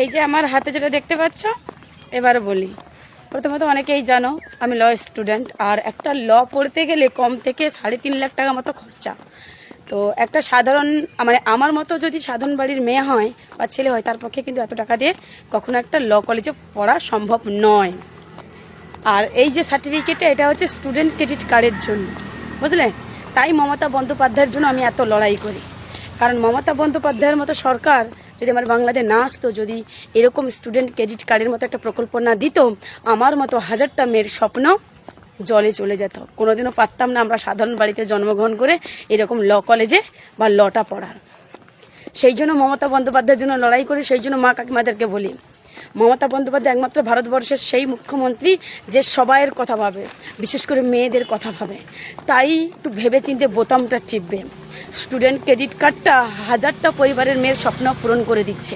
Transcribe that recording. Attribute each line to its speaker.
Speaker 1: এই যে আমার হাতে যেটা দেখতে পাচ্ছ, এবার বলি। প্রথমত অনেকেই জানো আমি ল স্টুডেন্ট, আর একটা ল পড়তে গেলে কম থেকে 3.5 লাখ টাকা মতো খরচা। তো একটা সাধারণ মানে আমার মতো যদি সাধারণ বাড়ির মেয়ে হয় বা ছেলে হয়, তার পক্ষে কিন্তু এত টাকা দিয়ে কখনো একটা ল কলেজে পড়া সম্ভব নয়। আর এই যে সার্টিফিকেটটা, এটা হচ্ছে স্টুডেন্ট ক্রেডিট কার্ডের জন্য, বুঝলে? তাই মমতা বন্দ্যোপাধ্যায়ের জন্য আমি এত লড়াই করি। কারণ মমতা বন্দ্যোপাধ্যায়ের মতো সরকার যদি আমার বাংলাদেশে না আসতো, যদি এরকম স্টুডেন্ট ক্রেডিট কার্ডের মতো একটা প্রকল্প না দিত, আমার মতো হাজারটা মেয়ের স্বপ্ন জলে চলে যেত। কোনোদিনও পারতাম না আমরা সাধারণ বাড়িতে জন্মগ্রহণ করে এরকম ল কলেজে বা লটা পড়ার। সেই জন্য মমতা বন্দ্যোপাধ্যায়ের জন্য লড়াই করি। সেই জন্য মা কাকিমাদেরকে বলি, মমতা বন্দ্যোপাধ্যায় একমাত্র ভারতবর্ষের সেই মুখ্যমন্ত্রী যে সবাইয়ের কথা ভাবে, বিশেষ করে মেয়েদের কথা ভাবে। তাই একটু ভেবে চিন্তে বোতামটা টিপবে। স্টুডেন্ট ক্রেডিট কার্ডটা হাজারটা পরিবারের মেয়ের স্বপ্ন পূরণ করে দিচ্ছে।